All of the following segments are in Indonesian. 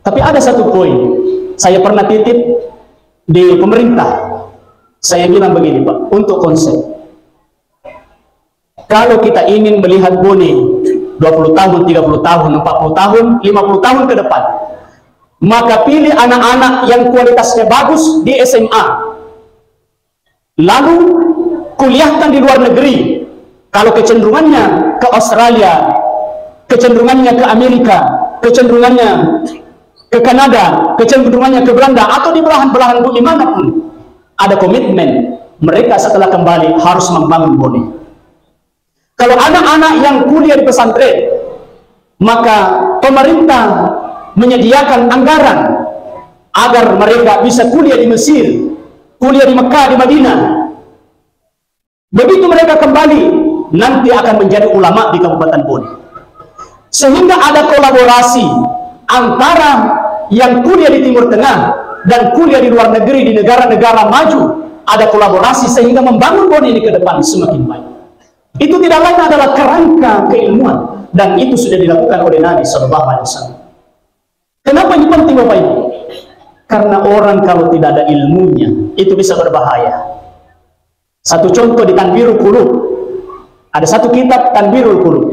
Tapi ada satu poin, saya pernah titip di pemerintah. Saya bilang begini Pak, untuk konsep. Kalau kita ingin melihat Bone 20 tahun, 30 tahun, 40 tahun, 50 tahun ke depan, maka pilih anak-anak yang kualitasnya bagus di SMA. Lalu kuliahkan di luar negeri. Kalau kecenderungannya ke Australia, kecenderungannya ke Amerika, kecenderungannya ke Kanada, kecenderungannya ke Belanda, atau di belahan-belahan bumi manapun, ada komitmen mereka setelah kembali harus membangun Bone. Kalau anak-anak yang kuliah di pesantren, maka pemerintah menyediakan anggaran agar mereka bisa kuliah di Mesir, kuliah di Mekah, di Madinah. Begitu mereka kembali, nanti akan menjadi ulama di Kabupaten Bone. Sehingga ada kolaborasi antara yang kuliah di Timur Tengah dan kuliah di luar negeri, di negara-negara maju. Ada kolaborasi sehingga membangun Bone ini ke depan semakin baik. Itu tidak lain adalah kerangka keilmuan, dan itu sudah dilakukan oleh Nabi SAW. Kenapa ini penting Bapak Ibu? Karena orang kalau tidak ada ilmunya, itu bisa berbahaya. Satu contoh di Tanbirul Qulub, ada satu kitab Tanbirul Qulub.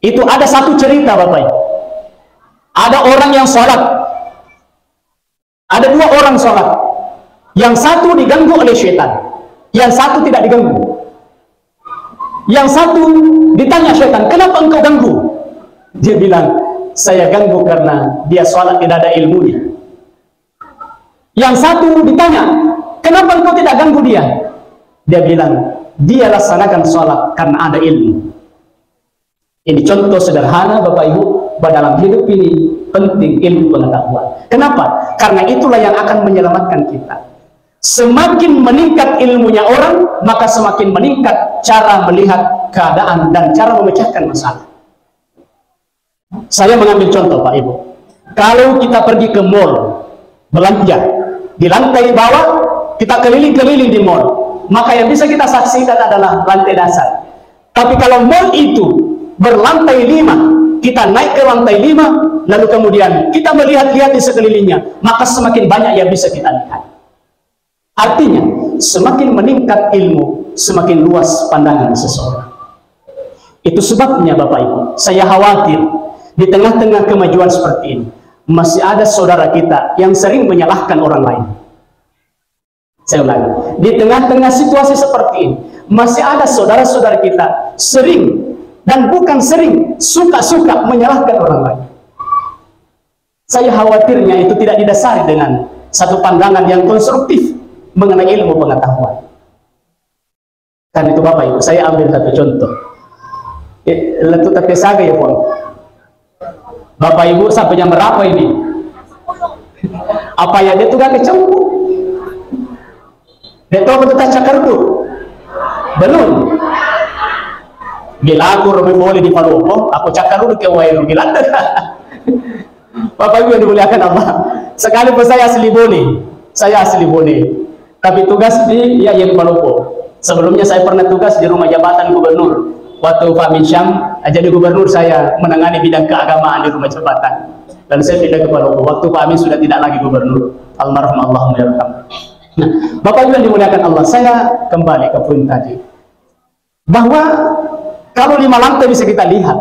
Itu ada satu cerita Bapak Ibu. Ada orang yang sholat, ada dua orang sholat. Yang satu diganggu oleh syaitan, yang satu tidak diganggu. Yang satu ditanya syaitan, kenapa engkau ganggu? Dia bilang, saya ganggu karena dia sholat tidak ada ilmunya. Yang satu ditanya, kenapa engkau tidak ganggu dia? Dia bilang, dia laksanakan sholat karena ada ilmu. Ini contoh sederhana Bapak Ibu, bahwa dalam hidup ini penting ilmu pengetahuan. Kenapa? Karena itulah yang akan menyelamatkan kita. Semakin meningkat ilmunya orang, maka semakin meningkat cara melihat keadaan dan cara memecahkan masalah. Saya mengambil contoh Pak Ibu. Kalau kita pergi ke mall belanja, di lantai bawah kita keliling-keliling di mall, maka yang bisa kita saksikan adalah lantai dasar. Tapi kalau mall itu berlantai 5, kita naik ke lantai 5, lalu kemudian kita melihat-lihat di sekelilingnya, maka semakin banyak yang bisa kita lihat. Artinya, semakin meningkat ilmu, semakin luas pandangan seseorang. Itu sebabnya Bapak Ibu, saya khawatir di tengah-tengah kemajuan seperti ini, masih ada saudara kita yang sering menyalahkan orang lain. Saya ulangi, di tengah-tengah situasi seperti ini, masih ada saudara-saudara kita sering, dan bukan sering, suka-suka menyalahkan orang lain. Saya khawatirnya itu tidak didasari dengan satu pandangan yang konstruktif mengenai ilmu pengetahuan. Karena itu Bapak Ibu, saya ambil satu contoh. Letu tapi saga ya Pak. Bapak Ibu sampai jam berapa ini? Apa ya dia tuh gak kecembu? Dia tahu betul tak cakar tuh? Belum. Bila aku lebih boleh di Palopo, aku cakar dulu ke Wairo Gilanda. Bapak Ibu yang dimuliakan Allah. Sekalipun saya asli Bone, tapi tugas di Yayan Palopo. Sebelumnya saya pernah tugas di rumah jabatan gubernur. Waktu Pak Min Syam jadi gubernur, saya menangani bidang keagamaan di rumah jabatan. Dan saya pindah ke Palopo. Waktu Pak Amin sudah tidak lagi gubernur. Almarhum Allahumma yarham. Nah, Bapak Ibu yang dimuliakan Allah, saya kembali ke poin tadi. Bahwa kalau 5 lantai bisa kita lihat,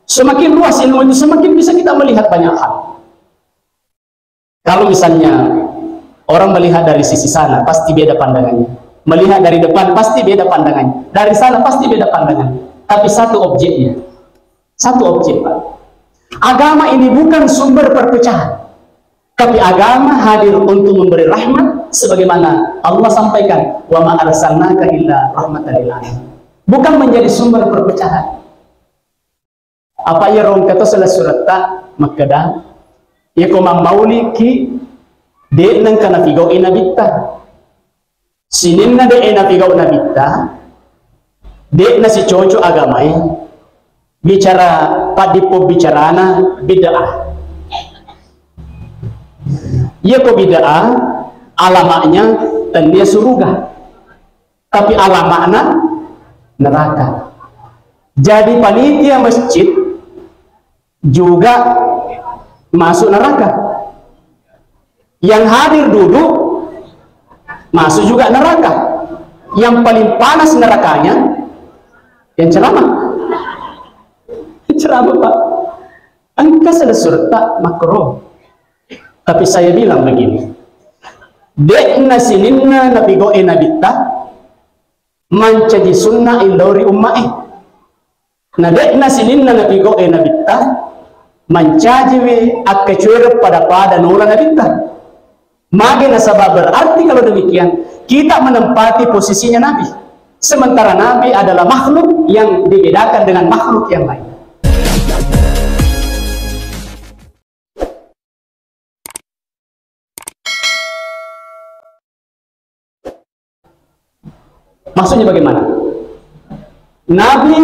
semakin luas ilmu itu, semakin bisa kita melihat banyak hal. Kalau misalnya orang melihat dari sisi sana, pasti beda pandangannya. Melihat dari depan, pasti beda pandangannya. Dari sana, pasti beda pandangannya. Tapi satu objeknya. Satu objek, Pak. Agama ini bukan sumber perpecahan. Tapi agama hadir untuk memberi rahmat. Sebagaimana Allah sampaikan, wa ma arsalnaka illa rahmatan lil alamin. Bukan menjadi sumber perpecahan. Apa ya rom kata salah surat ta makada ya komang mauliki de nang kana figo inabitta sinin na de ena figo nabitta de na si coco agamai bicara padipo bicarana bid'ah ya ko bid'ah alamaknya tanda surga tapi alamakna neraka. Jadi panitia masjid juga masuk neraka. Yang hadir duduk masuk juga neraka. Yang paling panas nerakanya yang ceramah. Ceramah, Pak. Angka selesai makro. Tapi saya bilang begini, dekna sininna nabi goe nabitta mancaji sunnah indori ummai. Nah dekna sininna nabi goe nabitta mancaji we akkecuer pada nola nabitta. Mage nasabah berarti kalau demikian kita menempati posisinya Nabi. Sementara Nabi adalah makhluk yang dibedakan dengan makhluk yang lain. Maksudnya bagaimana? Nabi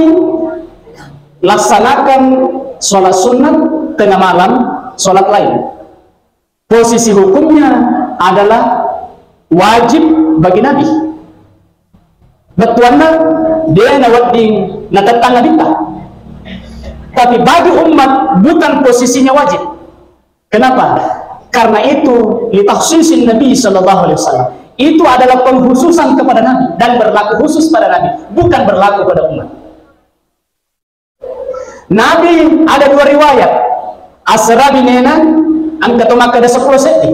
laksanakan sholat sunat tengah malam, sholat lain. Posisi hukumnya adalah wajib bagi Nabi. Betuanna dia nawadding natatanga kita. Tapi bagi umat bukan posisinya wajib. Kenapa? Karena itu litakhsisin Nabi sallallahu alaihi wasallam. Itu adalah pengkhususan kepada Nabi dan berlaku khusus pada Nabi, bukan berlaku pada umat. Nabi ada dua riwayat. Asra binena angkat maka ada 10 senti.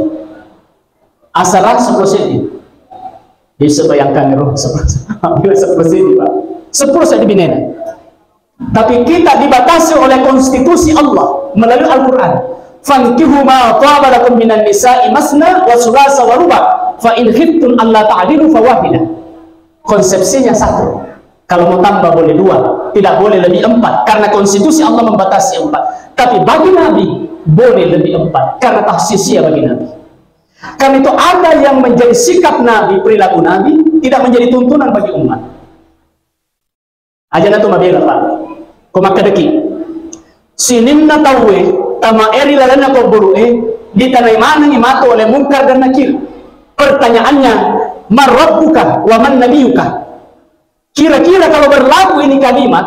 Asra 10 senti. Bisa bayangkan roh 10 senti, Pak. 10 senti binena. Tapi kita dibatasi oleh konstitusi Allah melalui Al-Qur'an. Fankihu ma taba lakum minan nisa'i masna wa sulasa wa ruba' fa in khiftum alla ta'dilu fawahidah. Konsepsinya satu. Kalau mau tambah boleh 2, tidak boleh lebih 4 karena konstitusi Allah membatasi 4. Tapi bagi Nabi boleh lebih 4 karena takhsisnya bagi Nabi. Karena itu ada yang menjadi sikap Nabi, perilaku Nabi tidak menjadi tuntunan bagi umat. Aja natu mabela Pak. Komakadeki. Sininna tawe tama eri lalana ko burue di tanah mana imato oleh mungkar dan nakir. Pertanyaannya, man rabbuka wa man nabiyuka? Kira-kira kalau berlaku ini kalimat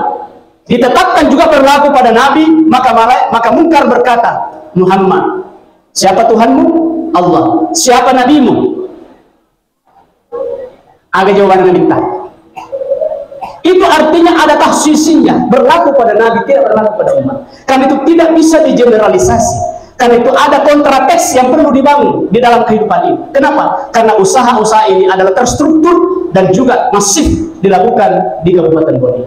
ditetapkan juga berlaku pada Nabi, maka mungkar berkata, Muhammad, siapa Tuhanmu? Allah. Siapa nabimu? Ada jawaban yang minta. Itu artinya ada takhsisinya, berlaku pada Nabi, tidak berlaku pada umat. Karena itu tidak bisa digeneralisasi. Karena itu ada kontrateks yang perlu dibangun di dalam kehidupan ini. Kenapa? Karena usaha-usaha ini adalah terstruktur dan juga masif dilakukan di Kabupaten Bone.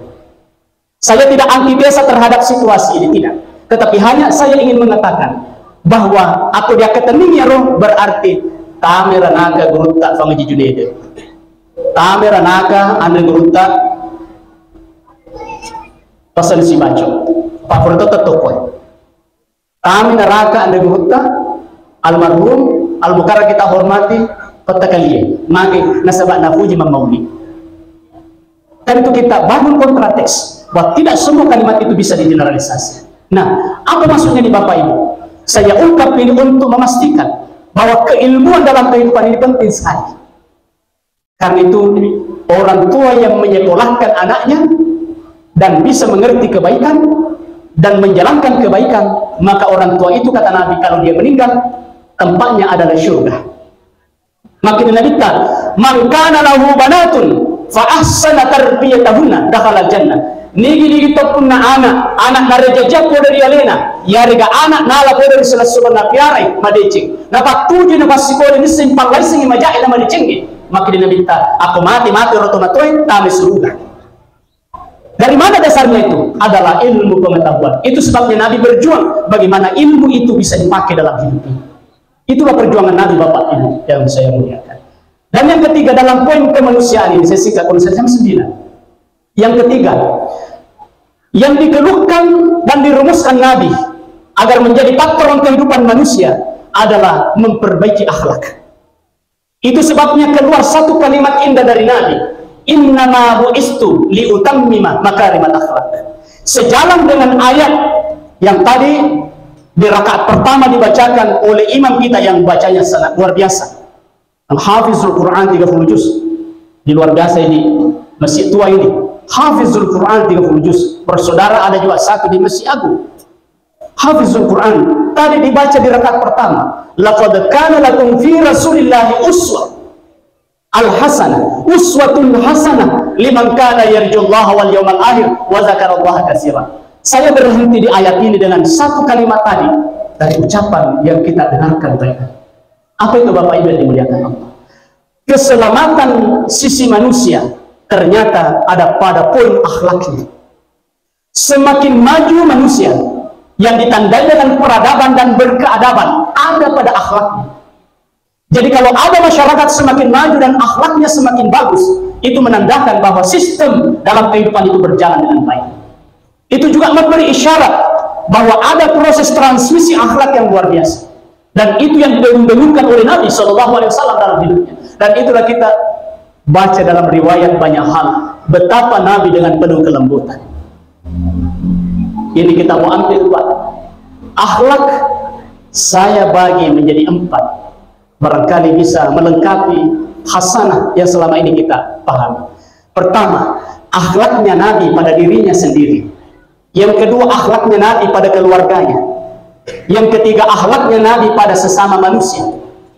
Saya tidak antitesa terhadap situasi ini, tidak. Tetapi hanya saya ingin mengatakan bahwa aku dia keteningnya roh berarti tamera naga gurutta fangaji junede. Tamera naga anda gurutta pasal si baco. Pak Furto tetokoi. Kami neraka anda gurutta almarhum al-Bukhara kita hormati petakaliye. Magi nasabak nafuji mamauli. Dan itu kita bangun kontrateks bahwa tidak semua kalimat itu bisa digeneralisasi. Nah, apa maksudnya di Bapak Ibu? Saya ungkap ini untuk memastikan bahwa keilmuan dalam kehidupan ini penting sekali. Karena itu orang tua yang menyekolahkan anaknya dan bisa mengerti kebaikan dan menjalankan kebaikan, maka orang tua itu kata Nabi kalau dia meninggal tempatnya adalah surga. Makin Nabi kata, "Man kana lahu banatun fa ahsana tarbiyatahunna dakhala jannah." Nigi topuna anak nareja ko dari alena yariga anak nala ko dari selasuban na piarai madecing napak tuju na pasikol ni simpang lai singi majai na madecing maka dia minta aku mati roto na toy tami surga. Dari mana dasarnya itu? Adalah ilmu pengetahuan. Itu sebabnya Nabi berjuang bagaimana ilmu itu bisa dipakai dalam hidup ini. Itulah perjuangan Nabi Bapak Ibu yang saya muliakan. Dan yang ketiga dalam poin kemanusiaan ini saya singkat konsep 9. Yang ketiga, yang dikeluhkan dan dirumuskan Nabi agar menjadi patron kehidupan manusia adalah memperbaiki akhlak. Itu sebabnya keluar satu kalimat indah dari Nabi, innama bu'istu liutammima makarimat akhlak. Sejalan dengan ayat yang tadi di rakaat pertama dibacakan oleh imam kita yang bacanya sangat luar biasa, Al-Hafizul Quran 30 juz. Di luar biasa ini masjid tua ini Hafizul Quran 30 juz. Bersaudara ada juga satu di Masjid Agung. hafizul Quran. Tadi dibaca di rakaat pertama. Laqad kana lakum fi Rasulillahi uswah al-hasanah, uswatun hasanah liman kana yarjullaha wal yawmal akhir wa dzakarallaha katsiran. Saya berhenti di ayat ini dengan satu kalimat tadi dari ucapan yang kita dengarkan baik. Apa itu Bapak Ibu yang dimuliakan Allah? Keselamatan sisi manusia ternyata ada pada poin akhlaknya. Semakin maju manusia yang ditandai dengan peradaban dan berkeadaban ada pada akhlaknya. Jadi kalau ada masyarakat semakin maju dan akhlaknya semakin bagus, itu menandakan bahwa sistem dalam kehidupan itu berjalan dengan baik. Itu juga memberi isyarat bahwa ada proses transmisi akhlak yang luar biasa. Dan itu yang didengung-dengungkan oleh Nabi SAW dalam hidupnya. Dan itulah kita baca dalam riwayat banyak hal betapa Nabi dengan penuh kelembutan. Ini kita mau ambil Pak. Akhlak saya bagi menjadi 4. Barangkali bisa melengkapi hasanah yang selama ini kita pahami. Pertama, akhlaknya Nabi pada dirinya sendiri. Yang kedua, akhlaknya Nabi pada keluarganya. Yang ketiga, akhlaknya Nabi pada sesama manusia.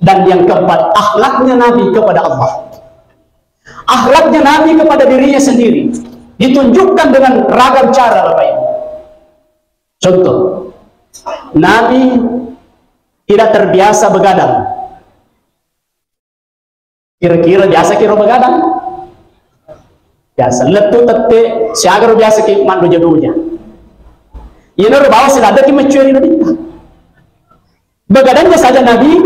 Dan yang keempat, akhlaknya Nabi kepada Allah. Akhlaknya Nabi kepada dirinya sendiri ditunjukkan dengan ragam cara, Bapak Ibu. Contoh, Nabi tidak terbiasa begadang. Kira-kira biasa kira begadang? Biasa letu tete siagar biasa ki mandu jadunya. Ini bawa selada ki mencuri Nabi. Begadangnya saja Nabi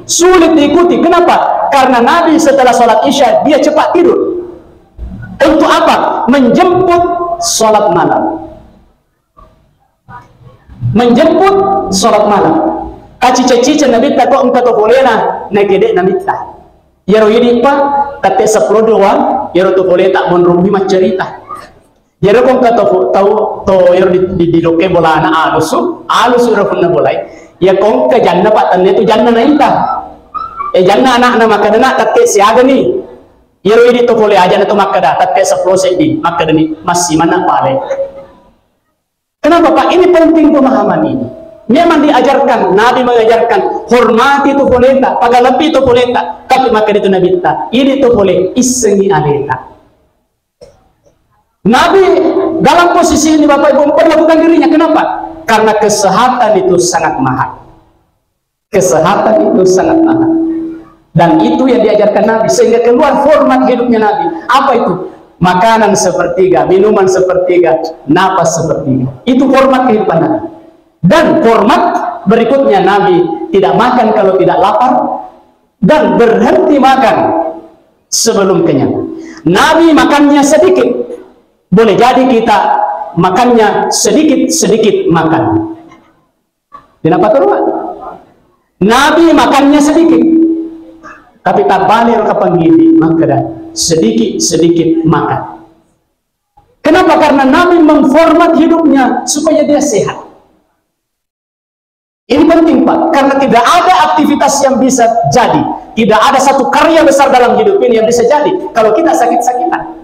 sulit diikuti. Kenapa? Karena Nabi setelah sholat Isya dia cepat tidur. Untuk apa? Menjemput sholat malam. Menjemput sholat malam. Kaci-cici Nabi tak kok engkau boleh lah negede Nabi tak. Yaro ini pa kate sepuluh doang. Yaro tu boleh tak menrumbi cerita. Yaro kong kata tahu to yaro di loke bola anak alus yaro pun boleh. Ya kong ke janna pak tanda itu janna na inta. Janna anak nama kadana kate siaga ni. Yaro ini tu boleh aja na tu makada kate sepuluh sedi makada ni masih mana pale. Kenapa Pak? Ini penting pemahaman ini. Memang diajarkan, Nabi mengajarkan hormati itu boleh tak, pakai lebih itu boleh tak, tapi maka itu Nabi tak. Ini itu boleh isengi aleta. Nabi dalam posisi ini Bapak Ibu memperlakukan dirinya. Kenapa? Karena kesehatan itu sangat mahal. Kesehatan itu sangat mahal. Dan itu yang diajarkan Nabi sehingga keluar format hidupnya Nabi. Apa itu? Makanan sepertiga, minuman sepertiga, napas sepertiga. Itu format kehidupan Nabi. Dan format berikutnya Nabi tidak makan kalau tidak lapar dan berhenti makan sebelum kenyang. Nabi makannya sedikit. Boleh jadi kita makannya sedikit-sedikit makan. Kenapa tuh? Nabi makannya sedikit. Tapi tak balik ke penggidi, maka sedikit-sedikit makan. Kenapa? Karena Nabi memformat hidupnya supaya dia sehat. Ini penting Pak, karena tidak ada aktivitas yang bisa jadi. Tidak ada satu karya besar dalam hidup ini yang bisa jadi kalau kita sakit-sakitan.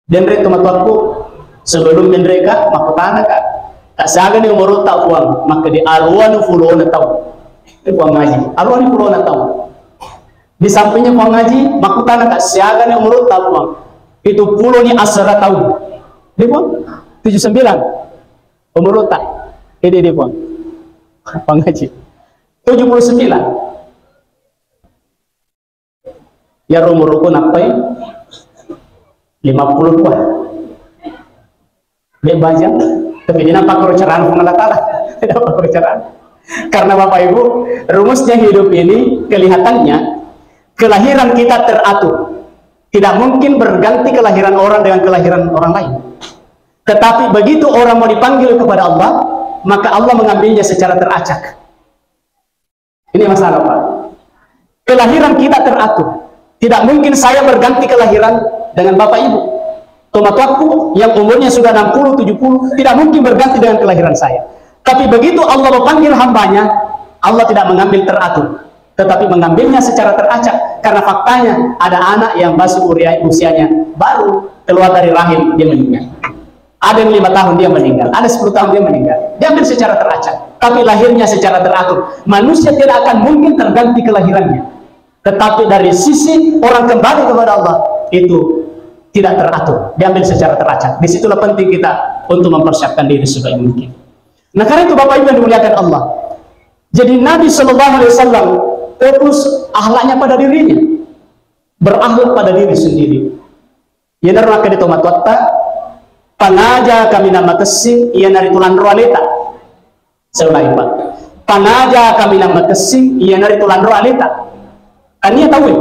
Dan mereka matuaku sebelum mereka makutana kak tak saga ni umur tak uang maka di arwan fulo na tahu itu uang ngaji arwan fulo na tahu di sampingnya uang ngaji makutana kak saga ni umur tak uang itu pulau ni asara tahu dia uang 79 umur tak ini dia uang ngaji 79 ya umurku napai 52 bebajang tapi ini nampak kerocaraan pengelatara tidak kerocaraan karena Bapak Ibu rumusnya hidup ini kelihatannya kelahiran kita teratur tidak mungkin berganti kelahiran orang dengan kelahiran orang lain tetapi begitu orang mau dipanggil kepada Allah maka Allah mengambilnya secara teracak. Ini masalah Pak, kelahiran kita teratur tidak mungkin saya berganti kelahiran dengan Bapak Ibu. Tomatuaku yang umurnya sudah 60-70 tidak mungkin berganti dengan kelahiran saya. Tapi begitu Allah memanggil hambanya, Allah tidak mengambil teratur, tetapi mengambilnya secara teracak. Karena faktanya ada anak yang masuk usianya baru keluar dari rahim dia meninggal. Ada yang 5 tahun dia meninggal, ada 10 tahun dia meninggal. Diambil secara teracak, tapi lahirnya secara teratur. Manusia tidak akan mungkin terganti kelahirannya. Tetapi dari sisi orang kembali kepada Allah, itu tidak teratur, diambil secara teracak. Disitulah penting kita untuk mempersiapkan diri sebaik mungkin. Nah, karena itu Bapak Ibu yang dimuliakan Allah, jadi Nabi SAW fokus akhlaknya pada dirinya, berakhlak pada diri sendiri. Ya naraka di tomat watta panaja kami nama kesing ia nari tulan roaleta. Saya ulangi Pak, panaja kami nama kesing ia nari tulan roaleta. Ania tahu ya?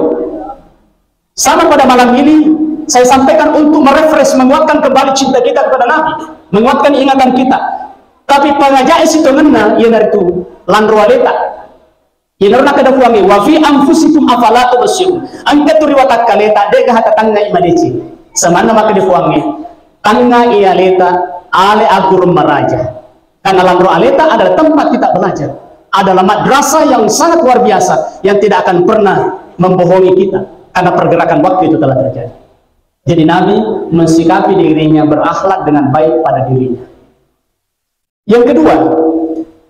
Sama pada malam ini saya sampaikan untuk merefresh, menguatkan kembali cinta kita kepada Nabi, menguatkan ingatan kita. Tapi pengajak itu ngena ia nari tu lan roaleta. Ia naraka kada fuangi wa fi anfusikum afala tubsirun. Angkat tu riwatat kaleta dega hatatanga imadeci. Semana maka difuangi tanga ia leta ale agur meraja, karena lamro aleta adalah tempat kita belajar, adalah madrasah yang sangat luar biasa yang tidak akan pernah membohongi kita karena pergerakan waktu itu telah terjadi. Jadi Nabi mensikapi dirinya berakhlak dengan baik pada dirinya. Yang kedua,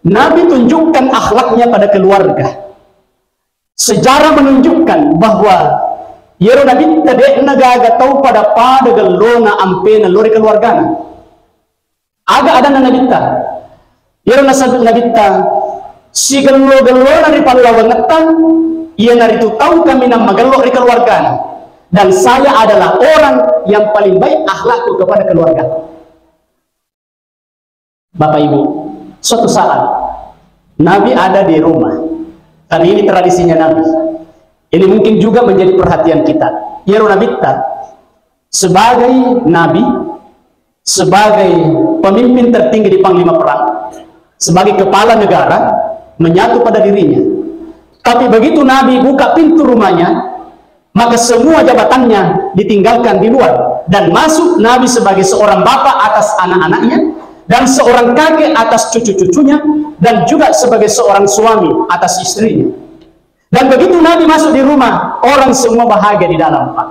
Nabi tunjukkan akhlaknya pada keluarga. Sejarah menunjukkan bahwa Yero Nabi tadi nagaga tahu pada gelona ampena lori keluarga. Aga ada Nabi ta. Yero nasabut Nabi ta si gelona di palawangetan ia nari tu tahu kami nama magalo di keluarga. Dan saya adalah orang yang paling baik akhlakku kepada keluarga. Bapak Ibu, suatu saat Nabi ada di rumah. Karena ini tradisinya Nabi. Ini mungkin juga menjadi perhatian kita. Ya Nabi sebagai Nabi, sebagai pemimpin tertinggi di panglima perang, sebagai kepala negara, menyatu pada dirinya. Tapi begitu Nabi buka pintu rumahnya, maka semua jabatannya ditinggalkan di luar. Dan masuk Nabi sebagai seorang bapak atas anak-anaknya, dan seorang kakek atas cucu-cucunya, dan juga sebagai seorang suami atas istrinya. Dan begitu Nabi masuk di rumah, orang semua bahagia di dalam, Pak.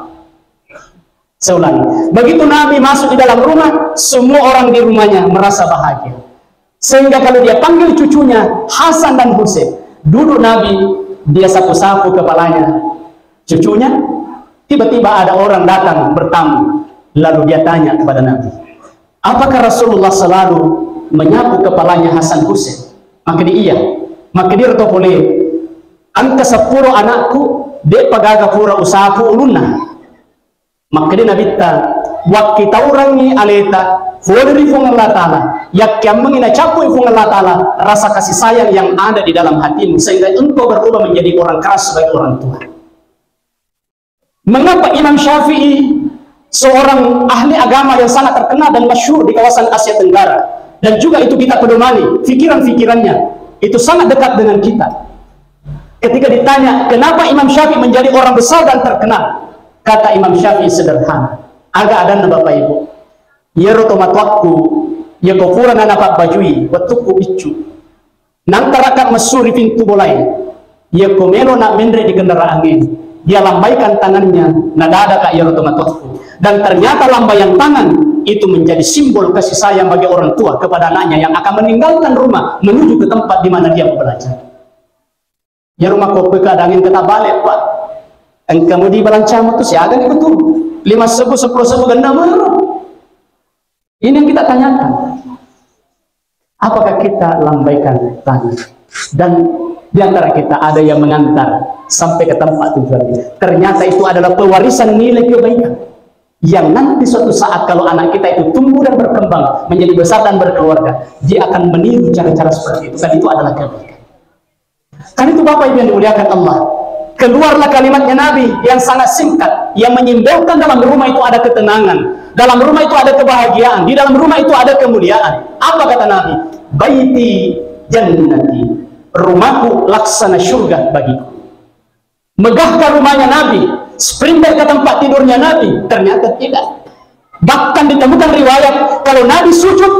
Saya ulangi, begitu Nabi masuk di dalam rumah, semua orang di rumahnya merasa bahagia. Sehingga kalau dia panggil cucunya Hasan dan Husain, duduk Nabi, dia sapu-sapu kepalanya cucunya. Tiba-tiba ada orang datang bertamu, lalu dia tanya kepada Nabi, apakah Rasulullah selalu menyapu kepalanya Hasan Husain? Maka dia iya. Maka dia boleh angka 10 anakku de pagaga pura usahaku ulunna. Maka dia Nabi ta waktu taurangi aleta fodri fung Allah Ta'ala yak yang mengina capu fung Allah Ta'ala rasa kasih sayang yang ada di dalam hatimu sehingga engkau berubah menjadi orang keras sebagai orang tua. Mengapa Imam Syafi'i, seorang ahli agama yang sangat terkenal dan masyhur di kawasan Asia Tenggara, dan juga itu kita pedomani pikiran-pikirannya itu sangat dekat dengan kita. Ketika ditanya kenapa Imam Syafi'i menjadi orang besar dan terkenal, kata Imam Syafi'i sederhana, agak ada Bapak Ibu, ya rotomat waktu ya kofuran anak bajui waktuku icu nang tarakat mesuri pintu bolai ya komelo nak mendre di kendaraan angin, dia lambaikan tangannya nadada kak ya rotomat waktu, dan ternyata lambaian tangan itu menjadi simbol kasih sayang bagi orang tua kepada anaknya yang akan meninggalkan rumah menuju ke tempat di mana dia mau belajar. Ya rumah kopi kadangin kita balik, Pak. Engkau di balancamu tuh siaga nih betul 5 sebu 10 sebu ganda baru. Ini yang kita tanyakan, apakah kita lambaikan tangan? Dan di antara kita ada yang mengantar sampai ke tempat tujuan. Ternyata itu adalah pewarisan nilai kebaikan yang nanti suatu saat kalau anak kita itu tumbuh dan berkembang menjadi besar dan berkeluarga, dia akan meniru cara-cara seperti itu. Dan itu adalah kebaikan. Kan itu Bapak Ibu yang dimuliakan Allah, keluarlah kalimatnya Nabi yang sangat singkat, yang menyimbolkan dalam rumah itu ada ketenangan, dalam rumah itu ada kebahagiaan, di dalam rumah itu ada kemuliaan. Apa kata Nabi? Baiti jannati, rumahku laksana surga bagiku. Megahkah rumahnya Nabi? Sprinter ke tempat tidurnya Nabi? Ternyata tidak. Bahkan ditemukan riwayat kalau Nabi sujud,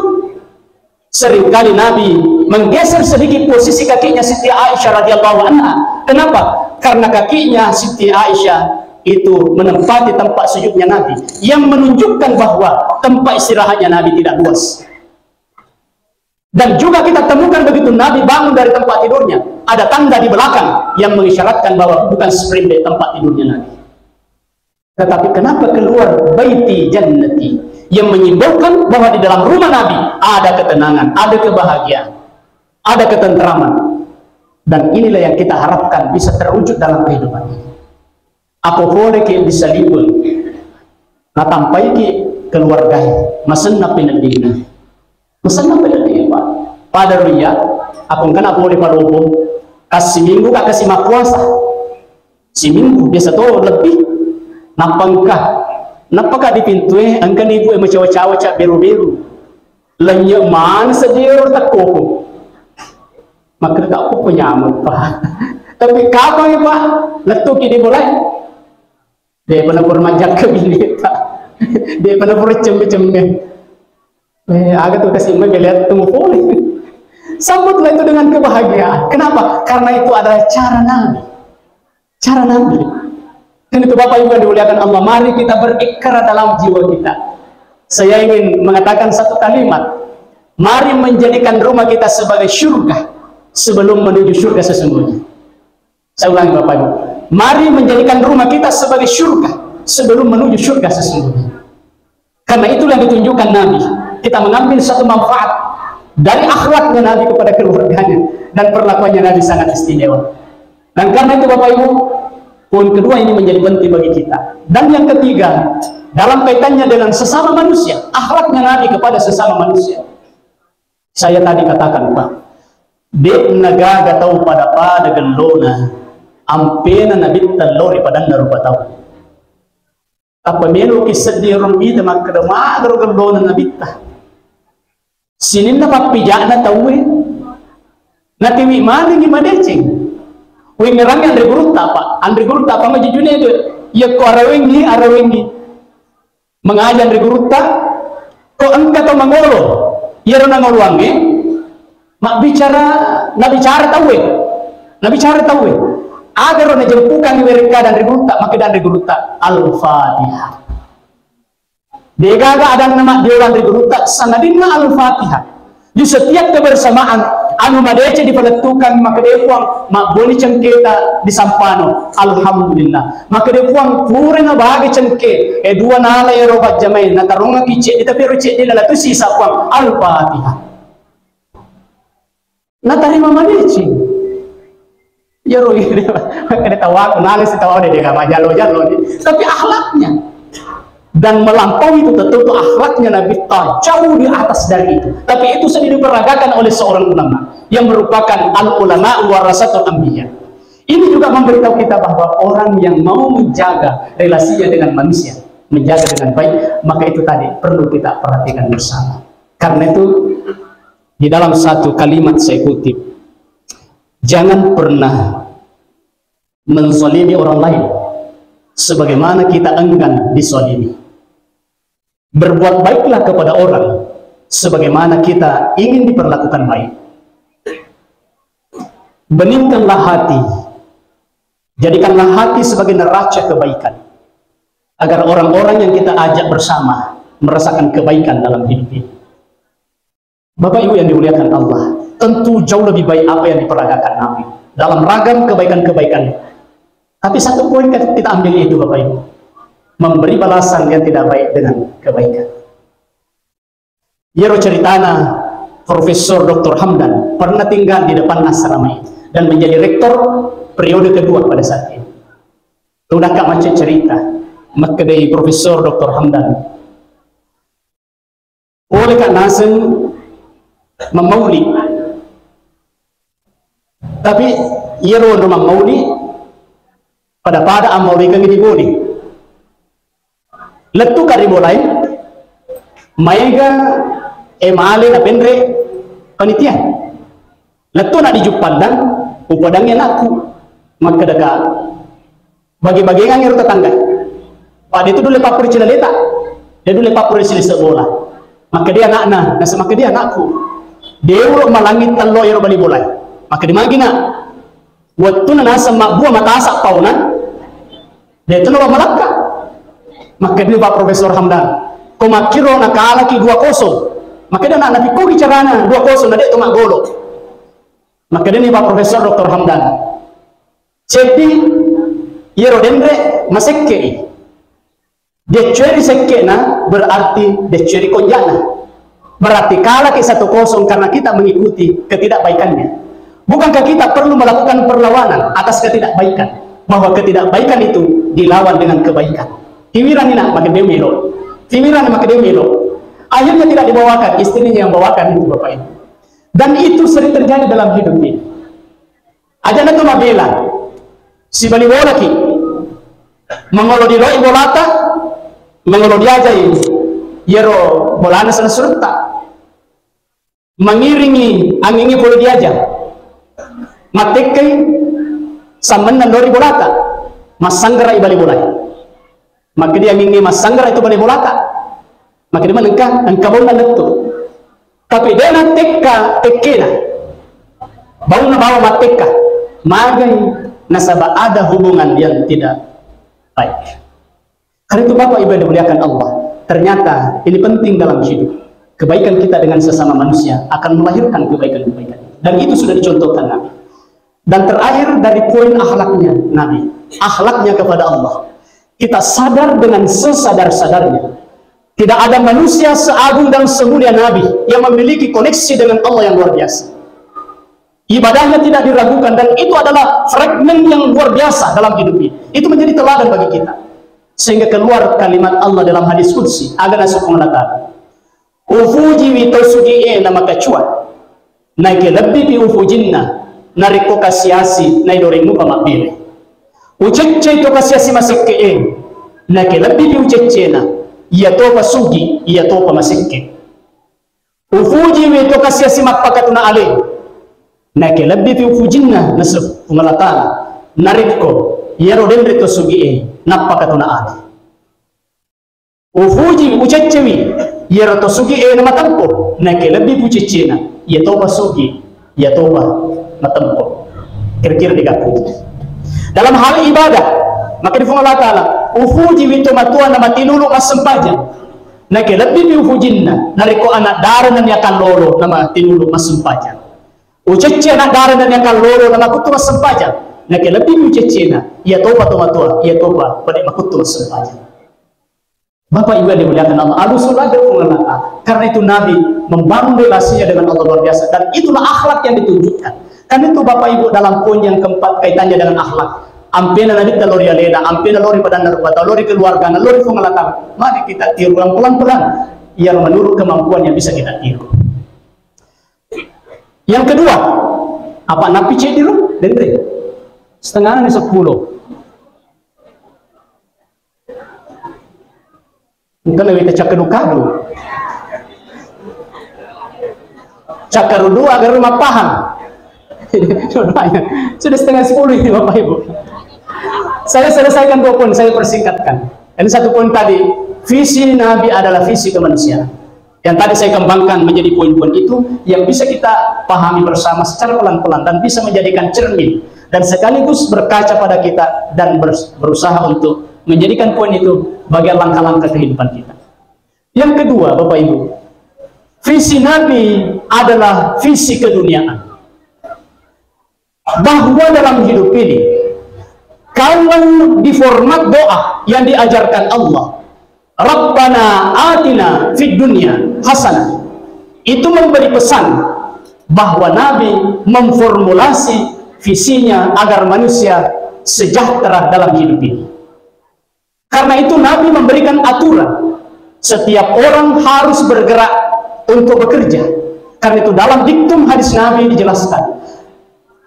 seringkali Nabi menggeser sedikit posisi kakinya Siti Aisyah radhiyallahu anha. Kenapa? Karena kakinya Siti Aisyah itu menempati tempat sujudnya Nabi, yang menunjukkan bahwa tempat istirahatnya Nabi tidak luas. Dan juga kita temukan begitu Nabi bangun dari tempat tidurnya, ada tanda di belakang yang mengisyaratkan bahwa bukan seperti tempat tidurnya Nabi. Tetapi kenapa keluar baiti jannati, yang menyimbolkan bahwa di dalam rumah Nabi ada ketenangan, ada kebahagiaan, ada ketentraman. Dan inilah yang kita harapkan bisa terwujud dalam kehidupan ini. Apa boleh kita bisa libur na tampai ki keluarga masenna pinadina Pak pada ruya akong kana boleh palupo kasi minggu ka kasi mapuasa si minggu biasa to lebih napaka di pintu angkan ibu macawa-cawa cak biru-biru lanya man sedir takoko maka tak aku penyamut Pak tapi kapan ya Pak letuk di mulai dia pernah bermajak ke bineta, dia pernah bercembe-cembe. Agak tuh kasih melihat tunggu poli. Sambutlah itu dengan kebahagiaan. Kenapa? Karena itu adalah cara Nabi. Cara Nabi. Dan itu Bapak Ibu yang dimuliakan Allah. Mari kita berikrar dalam jiwa kita. Saya ingin mengatakan satu kalimat. Mari menjadikan rumah kita sebagai surga sebelum menuju surga sesungguhnya. Saya ulangi Bapak Ibu. Mari menjadikan rumah kita sebagai surga sebelum menuju surga sesungguhnya. Karena itulah yang ditunjukkan Nabi. Kita mengambil satu manfaat dari akhlaknya Nabi kepada keluarganya dan perlakuannya Nabi sangat istimewa. Dan karena itu Bapak Ibu, poin kedua ini menjadi penting bagi kita. Dan yang ketiga, dalam kaitannya dengan sesama manusia, akhlaknya Nabi kepada sesama manusia. Saya tadi katakan Pak, dek nagaga tahu pada gelona ampena nabi talori padanda rupa tahu apa melu kisah di rumbi demak kedema gergelona nabita sinin na papijana tahu natiwi mana ni madecing wi ngerang andre guruta Pak majujune itu ya ko arawengi mengajar andre guruta ko angka to mangolo ya rona ngoluange mak bicara tahu agar orang jempukan mereka dan reguruta maka dan reguruta Al-Fatihah degaga ada nama diulang reguruta sanadina Al-Fatihah di setiap kebersamaan anu madece dipeletukan maka dia puang mak boleh cengketa di sampano alhamdulillah maka dia puang pure na bahagi cengke dua nala ya robat jamai na tarunga kicik di tapi rocek di lalatu sisa puang Al-Fatihah na tarima madece ya roh ini ada tawa nangis tawa dia gak majalo tapi akhlaknya dan melampaui itu tentu akhlaknya Nabi jauh di atas dari itu, tapi itu sudah diperagakan oleh seorang ulama yang merupakan al-ulama warasatul anbiya. Ini juga memberitahu kita bahwa orang yang mau menjaga relasinya dengan manusia, menjaga dengan baik, maka itu tadi perlu kita perhatikan bersama. Karena itu di dalam satu kalimat saya kutip, jangan pernah menzalimi orang lain sebagaimana kita enggan dizalimi. Berbuat baiklah kepada orang sebagaimana kita ingin diperlakukan baik. Beningkanlah hati, jadikanlah hati sebagai neraca kebaikan, agar orang-orang yang kita ajak bersama merasakan kebaikan dalam hidup ini. Bapak Ibu yang dimuliakan Allah, tentu jauh lebih baik apa yang diperagakan Nabi dalam ragam kebaikan-kebaikan. Tapi satu poin kita ambil itu Bapak Ibu, memberi balasan yang tidak baik dengan kebaikan. Yero ceritana Profesor Dr. Hamdan pernah tinggal di depan asrama ini dan menjadi rektor periode kedua pada saat ini. Sudah kak macam cerita maka dari Profesor Dr. Hamdan oleh kak Nasem memauli, tapi Yero rumah mauli pada amauli kang dibodi letu kari mulai maiga emale na pendre panitia letu na dijupandang upadangnya naku maka deka bagi-bagi ngangir tetangga pada itu dulu papur cila leta dia dulu papur sili sekolah maka dia anak-anak nasa maka dia anakku dia ulo malangit talo yero bali mulai maka dimagi na waktu na nasa buah mata asak paunan Dia itu nama Malaka. Maka dia Pak Profesor Hamdan. Komakiro nakalaki 2-0. Maka dia nak nabi ko bicarana 2-0 na dia tu mak golo. Maka dia ni Pak Profesor Dr. Hamdan. Jadi yero dendre masekke. Dia curi sekke na berarti dia curi konjana. Berarti kalah ke 1-0 karena kita mengikuti ketidakbaikannya. Bukankah kita perlu melakukan perlawanan atas ketidakbaikan? Bahwa ketidakbaikan itu dilawan dengan kebaikan. Tiwiran ini nak makin dia melo. Tiwiran makin dia melo. Akhirnya tidak dibawakan, istrinya yang bawakan itu Bapak Ibu. Dan itu sering terjadi dalam hidup ini. Aja na tu mabela. Si bali bola ki. Mangolo di roi bolata, mangolo di aja ini. Yero bolana sana surta. Mengiringi angingi boleh diajar. Matekai saman lori bolata masanggara ibali bolai maka dia ngingi masanggara itu bali bolata maka dia menengkah angkabon na letu tapi dia na tekena bau na bawa mateka magai nasaba ada hubungan yang tidak baik. Karena itu Bapak Ibu yang dimuliakan Allah, ternyata ini penting dalam hidup. Kebaikan kita dengan sesama manusia akan melahirkan kebaikan-kebaikan, dan itu sudah dicontohkan Nabi. Dan terakhir dari poin akhlaknya Nabi, akhlaknya kepada Allah. Kita sadar dengan sesadar-sadarnya, tidak ada manusia seagung dan semulia Nabi yang memiliki koneksi dengan Allah yang luar biasa. Ibadahnya tidak diragukan, dan itu adalah fragmen yang luar biasa dalam hidup ini. Itu menjadi teladan bagi kita, sehingga keluar kalimat Allah dalam hadis qudsi, agana subhanahu wa ta'ala, ufuji witosugi nama kacua naike lebih pi ufujinna nariko kasiasi na idoremu pamabile ucecce to kasiasi masekke na ke lebih di ucecce na iya to pasugi iya to pamasekke ufuji we to kasiasi mapakatuna ale na ke lebih di ufujinna nasab umalatala nariko iya rodendre to sugi napakatuna ale ufuji ucecce wi iya to sugi na matampo na ke lebih di ucecce na iya to pasugi iya to matempo kira-kira dikatakan dalam hal ibadah. Maka di Allah Ta'ala ufuji wito matua na matinulong asampaja na lebih di ufujinna nariko anak darah dan yakan lolo na matinulong asampaja ucecce anak darah dan yakan lolo na makutu asampaja na lebih di ucecce na iya toba to matua iya toba pada makutu asampaja. Bapak Ibu yang dimuliakan Allah, alusulaga Allah Ta'ala. Karena itu Nabi membangun relasinya dengan Allah luar biasa, dan itulah akhlak yang ditunjukkan. Kan itu Bapak Ibu dalam poin yang keempat kaitannya dengan akhlak. Ampena nabi talori alena, ampena lori pada narwata, lori keluarga, lori pengelatan. Mari kita tiru pelan-pelan yang menurut kemampuan yang bisa kita tiru. Yang kedua, apa napi cek dulu? Dendre. Setengah nih 10. Mungkin lebih cakar kado. Cakar dua agar rumah paham. Sudah setengah 10 ini Bapak Ibu. Saya selesaikan 2 poin, saya persingkatkan. Dan 1 poin tadi, visi Nabi adalah visi kemanusiaan. Yang tadi saya kembangkan menjadi poin-poin itu yang bisa kita pahami bersama secara pelan-pelan dan bisa menjadikan cermin dan sekaligus berkaca pada kita dan berusaha untuk menjadikan poin itu bagian langkah-langkah kehidupan kita. Yang kedua, Bapak Ibu, visi Nabi adalah visi keduniaan. Bahwa dalam hidup ini, kalau di format doa yang diajarkan Allah, Rabbana atina fid dunya hasanah, itu memberi pesan bahwa Nabi memformulasi visinya agar manusia sejahtera dalam hidup ini. Karena itu Nabi memberikan aturan, setiap orang harus bergerak untuk bekerja. Karena itu dalam diktum hadis Nabi dijelaskan,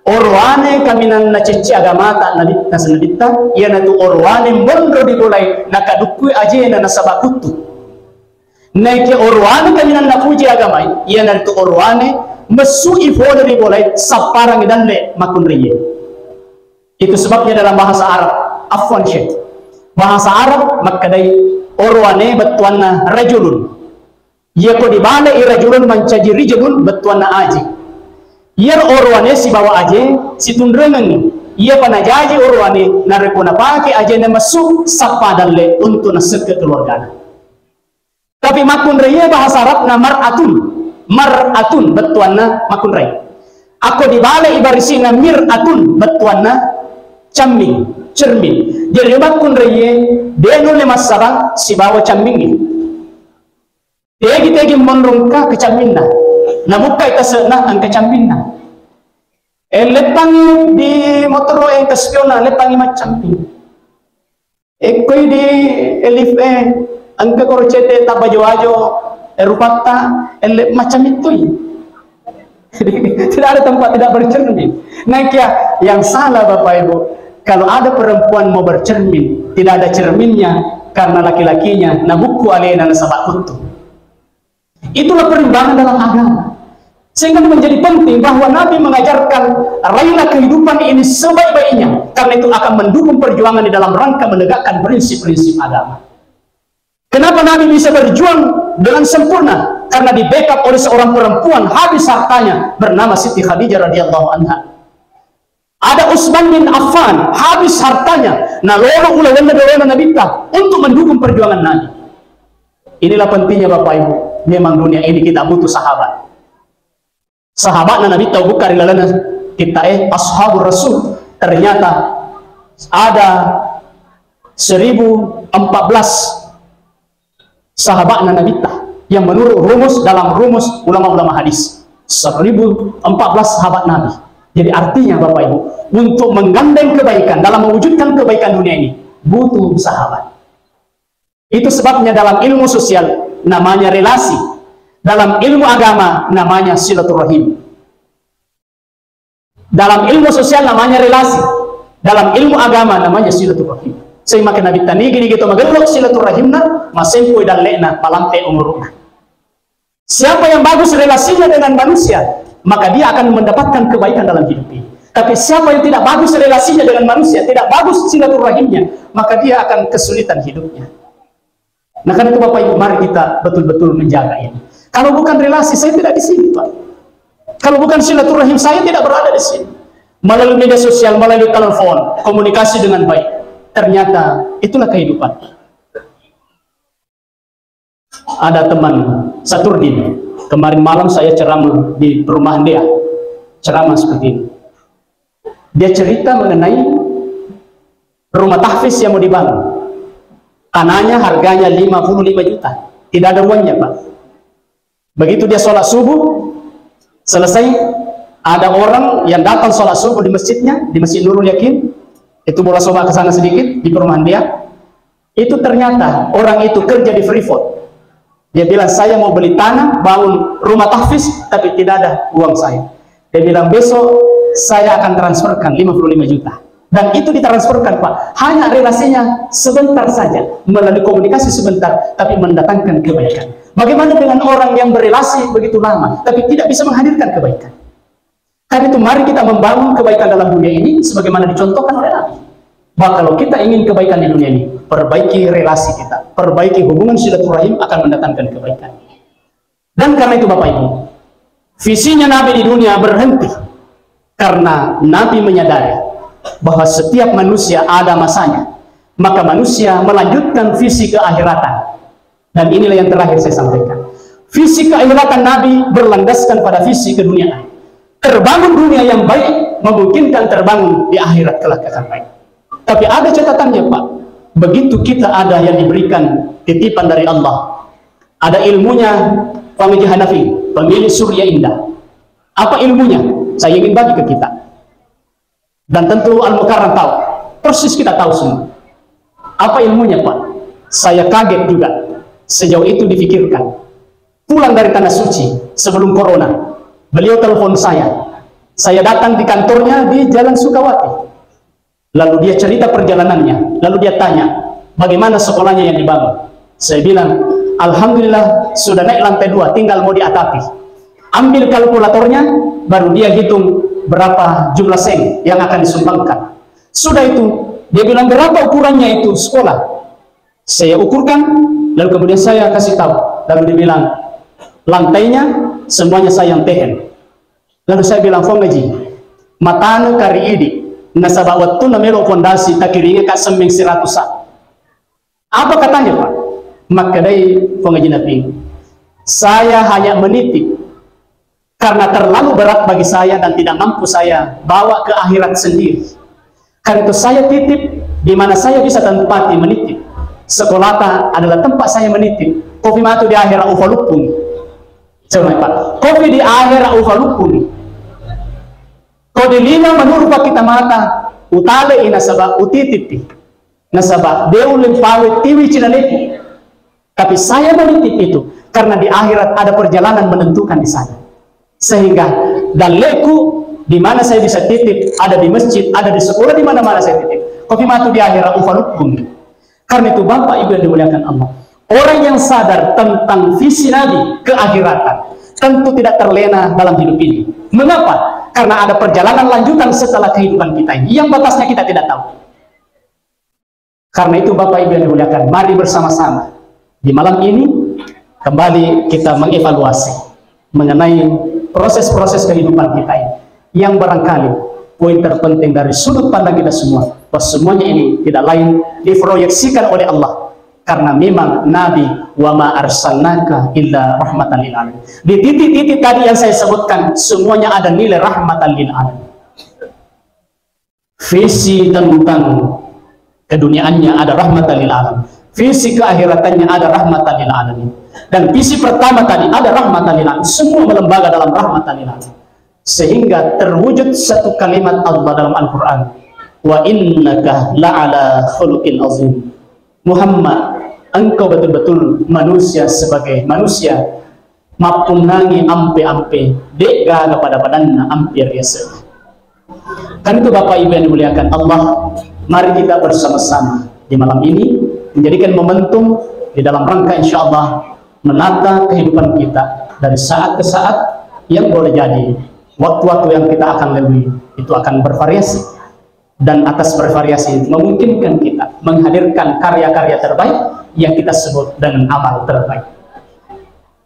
orwane kaminan na cecci agama tak na senadita ia na tu orwane mondro dimulai na kadukui aje na nasabakutu naike orwane kaminan na puji agama ia na tu orwane mesu ifo dari mulai saparang dan le makunriye. Itu sebabnya dalam bahasa Arab, afwan syekh, bahasa Arab makadai orwane betuana rajulun ia ko dibale rajulun mancaji rijulun betuana aji. Yer orwane si bawa aje si tundrengan ia panajaji urwani narekuna pake ajenda masuk sapadalle untuk nasib ke keluarga. Tapi makun raya bahasa Arab na mar'atun betuanna makun raya. Aku dibalik ibarisina mir'atun betuanna cermin. Jadi makun raya dia nule masarang si bawa cermin. Tegi mondongka ke cerminna. Namukai kasena ang kecambina. Lepangi di motor yang kespiona lepangi macam ni. Koi di elif angka korcete tabajo-ajo rupata macam itu. Tidak ada tempat tidak bercermin. Nah kia yang salah Bapak Ibu, kalau ada perempuan mau bercermin tidak ada cerminnya karena laki-lakinya nabuku alena nasabak kutu. Itulah perimbangan dalam agama. Sehingga menjadi penting bahwa Nabi mengajarkan raihlah kehidupan ini sebaik-baiknya, karena itu akan mendukung perjuangan di dalam rangka menegakkan prinsip-prinsip agama. Kenapa Nabi bisa berjuang dengan sempurna? Karena di backup oleh seorang perempuan habis hartanya bernama Siti Khadijah radhiyallahu anha. Ada Utsman bin Affan habis hartanya, nah lolo ulama Nabi untuk mendukung perjuangan Nabi. Inilah pentingnya Bapak Ibu. Memang dunia ini kita butuh sahabat. Sahabat Nabi tahu bukan lalana kita ashabur Rasul. Ternyata ada 1014 sahabat Nabi yang menurut dalam rumus ulama-ulama hadis 1014 sahabat Nabi. Jadi artinya Bapak Ibu, untuk menggandeng kebaikan dalam mewujudkan kebaikan dunia ini butuh sahabat. Itu sebabnya dalam ilmu sosial namanya relasi. Dalam ilmu agama namanya silaturahim. Dalam ilmu sosial namanya relasi. Dalam ilmu agama namanya silaturahim. Sehingga makin Nabi tani gini gitu magelok silaturahimna masempoi dan lekna palampe umurna. Siapa yang bagus relasinya dengan manusia, maka dia akan mendapatkan kebaikan dalam hidup ini. Tapi siapa yang tidak bagus relasinya dengan manusia, tidak bagus silaturahimnya, maka dia akan kesulitan hidupnya. Nah karena itu Bapak Ibu, mari kita betul-betul menjaga ini. Kalau bukan relasi, saya tidak di sini, Pak. Kalau bukan silaturahim, saya tidak berada di sini. Melalui media sosial, melalui telepon, komunikasi dengan baik. Ternyata itulah kehidupan. Ada teman Saturdin, kemarin malam saya ceramah di perumahan dia. Ceramah seperti ini. Dia cerita mengenai rumah tahfiz yang mau dibangun. Tanahnya harganya 55 juta. Tidak ada uangnya, Pak. Begitu dia sholat subuh selesai, ada orang yang datang sholat subuh di masjidnya, di Masjid Nurul Yakin. Itu bola coba ke sana sedikit di perumahan dia. Itu ternyata orang itu kerja di Freeport. Dia bilang saya mau beli tanah, bangun rumah tahfiz, tapi tidak ada uang saya. Dia bilang besok saya akan transferkan 55 juta. Dan itu ditransferkan, Pak. Hanya relasinya sebentar saja, melalui komunikasi sebentar, tapi mendatangkan kebaikan. Bagaimana dengan orang yang berelasi begitu lama, tapi tidak bisa menghadirkan kebaikan? Karena itu mari kita membangun kebaikan dalam dunia ini, sebagaimana dicontohkan oleh Nabi. Bahwa kalau kita ingin kebaikan di dunia ini, perbaiki relasi kita, perbaiki hubungan silaturahim akan mendatangkan kebaikan. Dan karena itu Bapak Ibu, visinya Nabi di dunia berhenti, karena Nabi menyadari bahwa setiap manusia ada masanya, maka manusia melanjutkan visi keakhiratan. Dan inilah yang terakhir saya sampaikan. Visi keakhiratan Nabi berlandaskan pada visi keduniaan. Terbangun dunia yang baik memungkinkan terbangun di akhirat kelak akan baik. Tapi ada catatannya, Pak. Begitu kita ada yang diberikan titipan dari Allah, ada ilmunya pemilih Hanafi, pemilih Surya Indah. Apa ilmunya? Saya ingin bagi ke kita. Dan tentu Al-Mukarram tahu, persis kita tahu semua. Apa ilmunya, Pak? Saya kaget juga. Sejauh itu dipikirkan. Pulang dari Tanah Suci sebelum Corona, beliau telepon saya. Saya datang di kantornya di Jalan Sukawati. Lalu dia cerita perjalanannya. Lalu dia tanya, bagaimana sekolahnya yang dibangun? Saya bilang, alhamdulillah sudah naik lantai 2, tinggal mau diatapi. Ambil kalkulatornya, baru dia hitung berapa jumlah seng yang akan disumbangkan. Sudah itu, dia bilang berapa ukurannya itu sekolah. Saya ukurkan, lalu kemudian saya kasih tahu. Lalu dia bilang, lantainya semuanya saya yang tehen. Lalu saya bilang, Fongaji, matana kari idi, Nasaba waktu namero fondasi takiringa ka sembeng 100. Apa katanya Pak? Maka dari pengajin saya hanya menitip karena terlalu berat bagi saya dan tidak mampu saya bawa ke akhirat sendiri. Karena itu saya titip di mana saya bisa tempati menitip. Sekolah adalah tempat saya menitip. Kopi matu di akhirat ufalupung. Coba Pak, kopi di akhirat ufalupung. Kode lima menurut kita mata utale ina sabab utitipi nasabah deulim pawit tiwi cinaleki. Tapi saya menitip itu karena di akhirat ada perjalanan menentukan di sana. Sehingga daleku di mana saya bisa titip ada di masjid, ada di sekolah, di mana-mana saya titip. Kopi matu di akhirat ufalukum. Karena itu Bapak Ibu yang dimuliakan Allah, orang yang sadar tentang visi Nabi keakhiratan tentu tidak terlena dalam hidup ini. Mengapa? Karena ada perjalanan lanjutan setelah kehidupan kita ini yang batasnya kita tidak tahu. Karena itu Bapak Ibu yang dimuliakan, mari bersama-sama di malam ini kembali kita mengevaluasi mengenai proses-proses kehidupan kita ini yang barangkali poin terpenting dari sudut pandang kita semua, bahwa semuanya ini tidak lain diproyeksikan oleh Allah. Karena memang Nabi wa ma arsalnaka illa rahmatan lil alamin. Di titik-titik tadi yang saya sebutkan semuanya ada nilai rahmatan lil alamin. Visi tentang keduniaannya ada rahmatan lil alamin. Visi keakhiratannya ada rahmatan lil alamin. Dan visi pertama tadi ada rahmatan lil alamin. Semua melembaga dalam rahmatan lil alamin. Sehingga terwujud satu kalimat Allah dalam Al-Qur'an, wa innaka la'ala khuluqin azim. Muhammad, engkau betul-betul manusia sebagai manusia mapunangi ampe-ampe dega kepada badanna ampir biasa. Kan itu Bapak Ibu yang dimuliakan Allah, mari kita bersama-sama di malam ini menjadikan momentum di dalam rangka insya Allah menata kehidupan kita dari saat ke saat, yang boleh jadi waktu-waktu yang kita akan lalui itu akan bervariasi. Dan atas bervariasi memungkinkan kita menghadirkan karya-karya terbaik yang kita sebut dengan amal terbaik.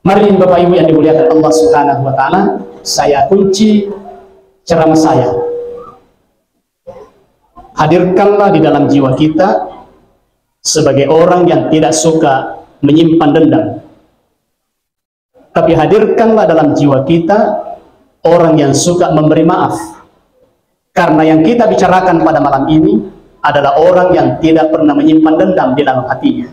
Mari Bapak Ibu yang dimuliakan Allah Subhanahu wa Ta'ala, saya kunci ceramah saya. Hadirkanlah di dalam jiwa kita sebagai orang yang tidak suka menyimpan dendam, tapi hadirkanlah dalam jiwa kita orang yang suka memberi maaf. Karena yang kita bicarakan pada malam ini adalah orang yang tidak pernah menyimpan dendam di dalam hatinya,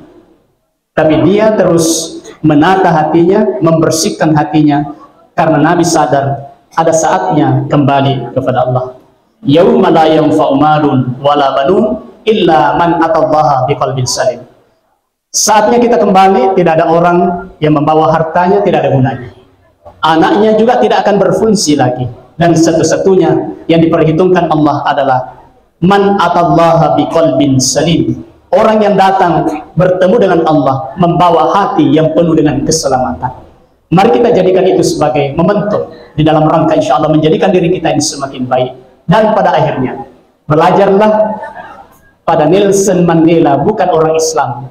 tapi dia terus menata hatinya, membersihkan hatinya, karena Nabi sadar ada saatnya kembali kepada Allah. Yauma la yanfa'u malun wala banun illa man atallaha biqalbin salim. Saatnya kita kembali, tidak ada orang yang membawa hartanya, tidak ada gunanya. Anaknya juga tidak akan berfungsi lagi. Dan satu-satunya yang diperhitungkan Allah adalah man atallaha biqalbin salim. Orang yang datang bertemu dengan Allah membawa hati yang penuh dengan keselamatan. Mari kita jadikan itu sebagai momentum di dalam rangka insya Allah menjadikan diri kita ini semakin baik. Dan pada akhirnya belajarlah pada Nelson Mandela, bukan orang Islam,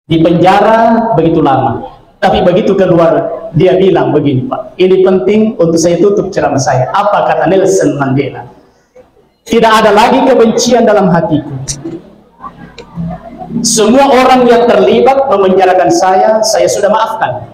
di penjara begitu lama, tapi begitu keluar dia bilang begini, Pak, ini penting untuk saya tutup ceramah saya. Apa kata Nelson Mandela? Tidak ada lagi kebencian dalam hatiku. Semua orang yang terlibat memenjarakan saya sudah maafkan.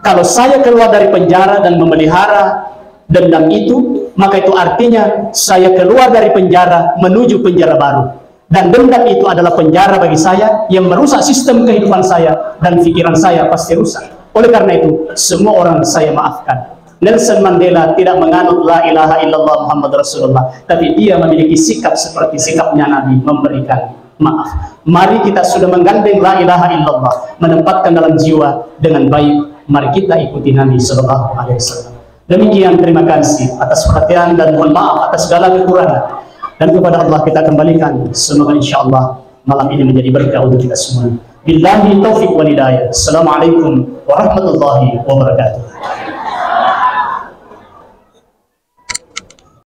Kalau saya keluar dari penjara dan memelihara dendam itu, maka itu artinya saya keluar dari penjara menuju penjara baru. Dan dendam itu adalah penjara bagi saya yang merusak sistem kehidupan saya, dan pikiran saya pasti rusak. Oleh karena itu, semua orang saya maafkan. Nelson Mandela tidak menganut la ilaha illallah Muhammad Rasulullah, tapi dia memiliki sikap seperti sikapnya Nabi, memberikan maaf. Mari kita sudah menggandeng la ilaha illallah, menempatkan dalam jiwa dengan baik. Mari kita ikuti Nabi Sallallahu Alaihi Wasallam. Demikian, terima kasih atas perhatian dan mohon maaf atas segala kekurangan. Dan kepada Allah kita kembalikan. Semoga insya Allah malam ini menjadi berkah untuk kita semua. Billahi taufiq wal hidayah. Assalamualaikum warahmatullahi wabarakatuh.